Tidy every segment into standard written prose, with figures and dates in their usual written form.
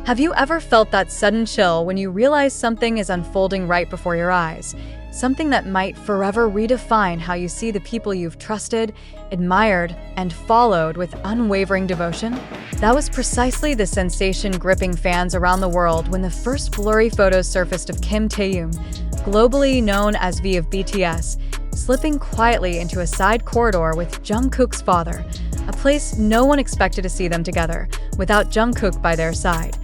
Have you ever felt that sudden chill when you realize something is unfolding right before your eyes? Something that might forever redefine how you see the people you've trusted, admired, and followed with unwavering devotion? That was precisely the sensation gripping fans around the world when the first blurry photos surfaced of Kim Taehyung, globally known as V of BTS, slipping quietly into a side corridor with Jungkook's father, a place no one expected to see them together, without Jungkook by their side.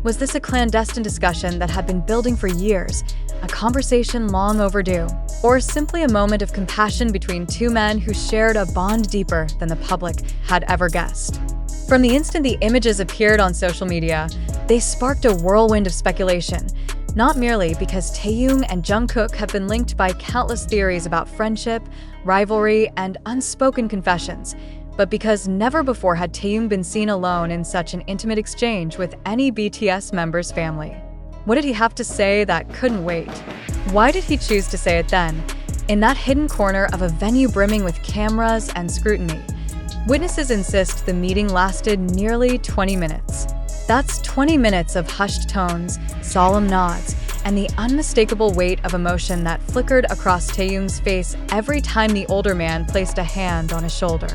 Was this a clandestine discussion that had been building for years, a conversation long overdue, or simply a moment of compassion between two men who shared a bond deeper than the public had ever guessed? From the instant the images appeared on social media, they sparked a whirlwind of speculation, not merely because Taehyung and Jungkook have been linked by countless theories about friendship, rivalry, and unspoken confessions, but because never before had Taehyung been seen alone in such an intimate exchange with any BTS member's family. What did he have to say that couldn't wait? Why did he choose to say it then, in that hidden corner of a venue brimming with cameras and scrutiny? Witnesses insist the meeting lasted nearly 20 minutes. That's 20 minutes of hushed tones, solemn nods, and the unmistakable weight of emotion that flickered across Taehyung's face every time the older man placed a hand on his shoulder.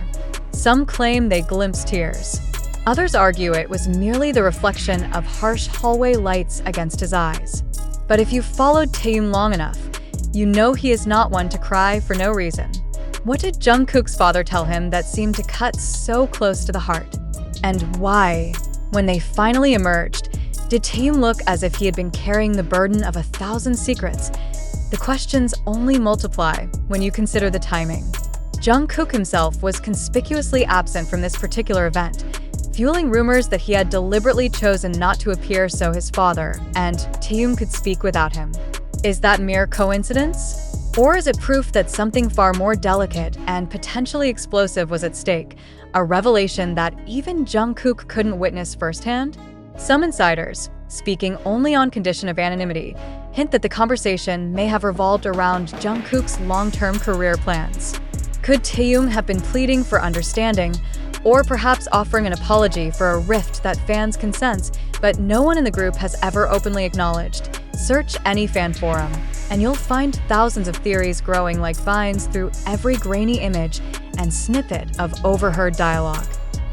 Some claim they glimpsed tears. Others argue it was merely the reflection of harsh hallway lights against his eyes. But if you've followed Taehyung long enough, you know he is not one to cry for no reason. What did Jungkook's father tell him that seemed to cut so close to the heart? And why, when they finally emerged, did Taehyung look as if he had been carrying the burden of 1,000 secrets? The questions only multiply when you consider the timing. Jungkook himself was conspicuously absent from this particular event, fueling rumors that he had deliberately chosen not to appear so his father and Taehyung could speak without him. Is that mere coincidence? Or is it proof that something far more delicate and potentially explosive was at stake, a revelation that even Jungkook couldn't witness firsthand? Some insiders, speaking only on condition of anonymity, hint that the conversation may have revolved around Jungkook's long-term career plans. Could Taehyung have been pleading for understanding, or perhaps offering an apology for a rift that fans can sense, but no one in the group has ever openly acknowledged? Search any fan forum, and you'll find thousands of theories growing like vines through every grainy image and snippet of overheard dialogue.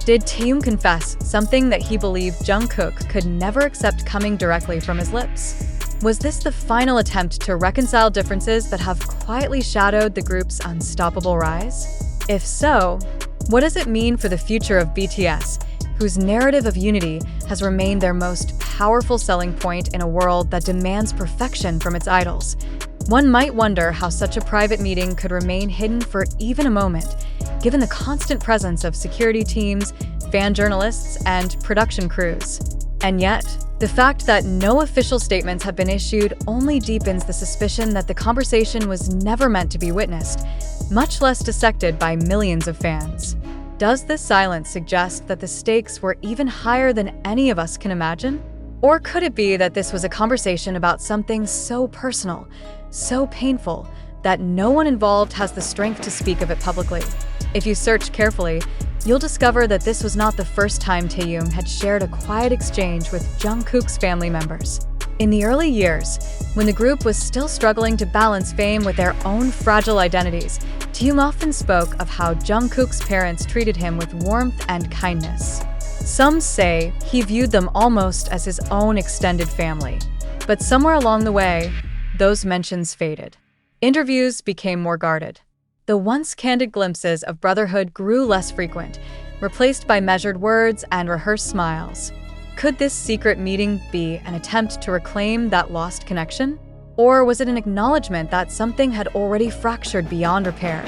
Did Taehyung confess something that he believed Jungkook could never accept coming directly from his lips? Was this the final attempt to reconcile differences that have quietly shadowed the group's unstoppable rise? If so, what does it mean for the future of BTS, whose narrative of unity has remained their most powerful selling point in a world that demands perfection from its idols? One might wonder how such a private meeting could remain hidden for even a moment, given the constant presence of security teams, fan journalists, and production crews. And yet, the fact that no official statements have been issued only deepens the suspicion that the conversation was never meant to be witnessed, much less dissected by millions of fans. Does this silence suggest that the stakes were even higher than any of us can imagine? Or could it be that this was a conversation about something so personal, so painful, that no one involved has the strength to speak of it publicly? If you search carefully, you'll discover that this was not the first time Taehyung had shared a quiet exchange with Jungkook's family members. In the early years, when the group was still struggling to balance fame with their own fragile identities, Taehyung often spoke of how Jungkook's parents treated him with warmth and kindness. Some say he viewed them almost as his own extended family. But somewhere along the way, those mentions faded. Interviews became more guarded. The once candid glimpses of brotherhood grew less frequent, replaced by measured words and rehearsed smiles. Could this secret meeting be an attempt to reclaim that lost connection? Or was it an acknowledgement that something had already fractured beyond repair?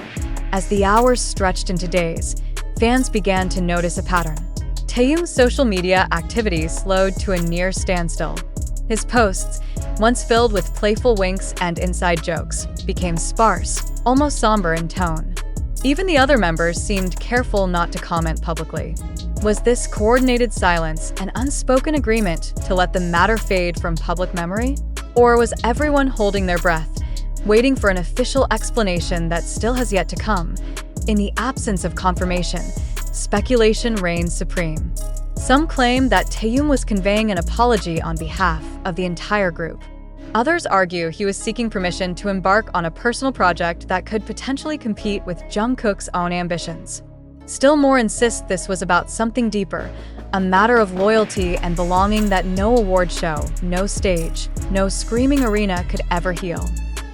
As the hours stretched into days, fans began to notice a pattern. Taehyung's social media activity slowed to a near standstill. His posts, once filled with playful winks and inside jokes, became sparse, almost somber in tone. Even the other members seemed careful not to comment publicly. Was this coordinated silence an unspoken agreement to let the matter fade from public memory? Or was everyone holding their breath, waiting for an official explanation that still has yet to come? In the absence of confirmation, speculation reigns supreme. Some claim that Taehyung was conveying an apology on behalf of the entire group. Others argue he was seeking permission to embark on a personal project that could potentially compete with Jungkook's own ambitions. Still more insist this was about something deeper, a matter of loyalty and belonging that no award show, no stage, no screaming arena could ever heal.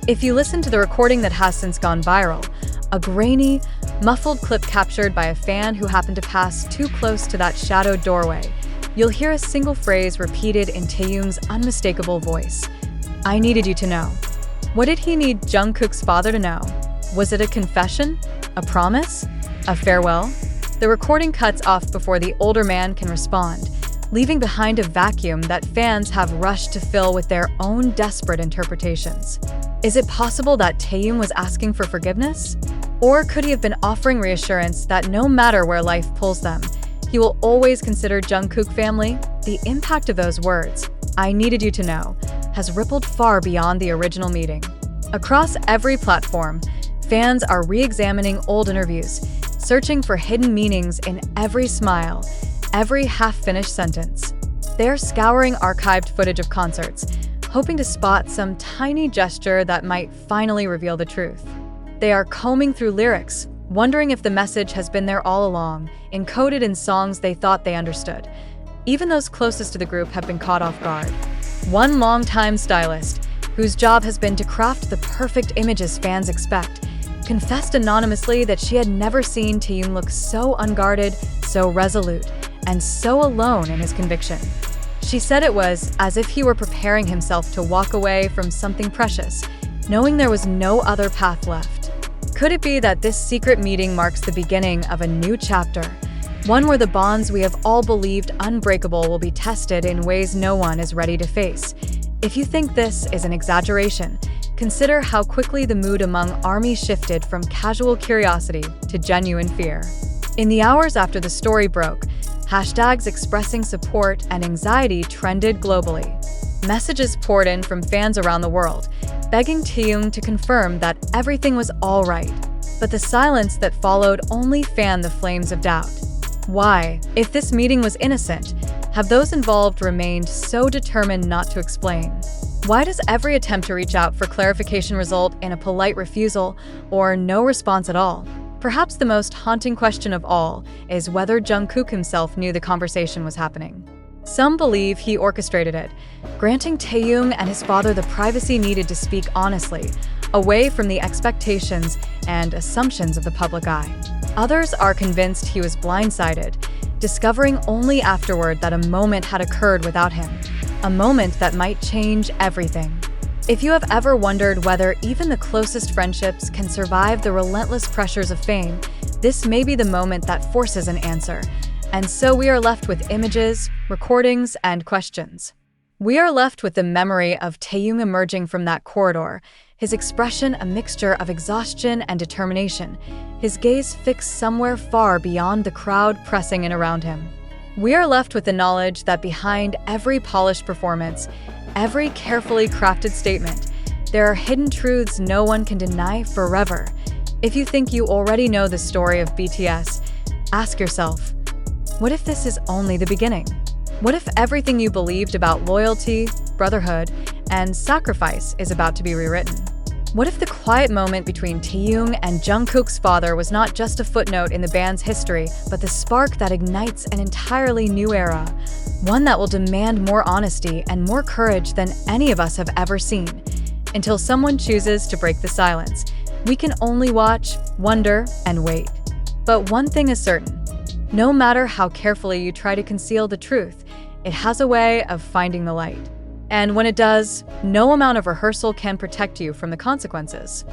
If you listen to the recording that has since gone viral, a grainy, muffled clip captured by a fan who happened to pass too close to that shadowed doorway, you'll hear a single phrase repeated in Taehyung's unmistakable voice. "I needed you to know." What did he need Jungkook's father to know? Was it a confession? A promise? A farewell? The recording cuts off before the older man can respond, leaving behind a vacuum that fans have rushed to fill with their own desperate interpretations. Is it possible that Taehyung was asking for forgiveness? Or could he have been offering reassurance that no matter where life pulls them, he will always consider Jungkook family? The impact of those words, "I needed you to know," has rippled far beyond the original meeting. Across every platform, fans are re-examining old interviews, searching for hidden meanings in every smile, every half-finished sentence. They're scouring archived footage of concerts, hoping to spot some tiny gesture that might finally reveal the truth. They are combing through lyrics, wondering if the message has been there all along, encoded in songs they thought they understood. Even those closest to the group have been caught off guard. One longtime stylist, whose job has been to craft the perfect images fans expect, confessed anonymously that she had never seen Taehyung look so unguarded, so resolute, and so alone in his conviction. She said it was as if he were preparing himself to walk away from something precious, knowing there was no other path left. Could it be that this secret meeting marks the beginning of a new chapter? One where the bonds we have all believed unbreakable will be tested in ways no one is ready to face. If you think this is an exaggeration, consider how quickly the mood among ARMY shifted from casual curiosity to genuine fear. In the hours after the story broke, hashtags expressing support and anxiety trended globally. Messages poured in from fans around the world, begging Taehyung to confirm that everything was all right. But the silence that followed only fanned the flames of doubt. Why, if this meeting was innocent, have those involved remained so determined not to explain? Why does every attempt to reach out for clarification result in a polite refusal or no response at all? Perhaps the most haunting question of all is whether Jungkook himself knew the conversation was happening. Some believe he orchestrated it, granting Taehyung and his father the privacy needed to speak honestly, away from the expectations and assumptions of the public eye. Others are convinced he was blindsided, discovering only afterward that a moment had occurred without him, a moment that might change everything. If you have ever wondered whether even the closest friendships can survive the relentless pressures of fame, this may be the moment that forces an answer. And so we are left with images, recordings, and questions. We are left with the memory of Taehyung emerging from that corridor, his expression a mixture of exhaustion and determination, his gaze fixed somewhere far beyond the crowd pressing in around him. We are left with the knowledge that behind every polished performance, every carefully crafted statement, there are hidden truths no one can deny forever. If you think you already know the story of BTS, ask yourself, what if this is only the beginning? What if everything you believed about loyalty, brotherhood, and sacrifice is about to be rewritten? What if the quiet moment between Taehyung and Jungkook's father was not just a footnote in the band's history, but the spark that ignites an entirely new era? One that will demand more honesty and more courage than any of us have ever seen. Until someone chooses to break the silence, we can only watch, wonder, and wait. But one thing is certain. No matter how carefully you try to conceal the truth, it has a way of finding the light. And when it does, no amount of rehearsal can protect you from the consequences.